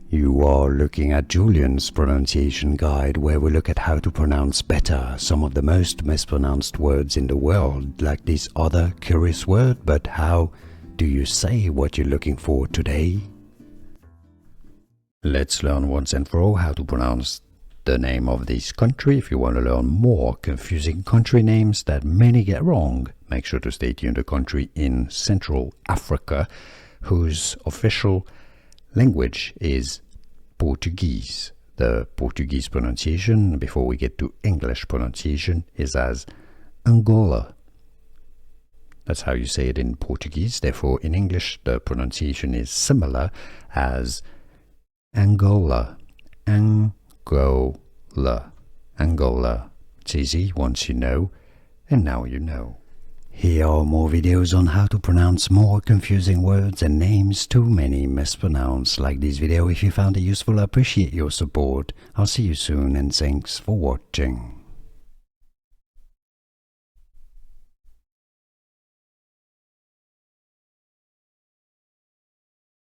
You are looking at Julian's pronunciation guide, where we look at how to pronounce better some of the most mispronounced words in the world, like this other curious word. But how do you say what you're looking for today? Let's learn once and for all how to pronounce the name of this country. If you want to learn more confusing country names that many get wrong, make sure to stay tuned. A country in Central Africa whose official language is Portuguese. The Portuguese pronunciation, before we get to English pronunciation, is as Angola. That's how you say it in Portuguese. Therefore, in English, the pronunciation is similar as Angola. Angola. Angola. It's easy once you know, and now you know. Here are more videos on how to pronounce more confusing words and names too many mispronounced. Like this video if you found it useful. I appreciate your support. I'll see you soon, and thanks for watching.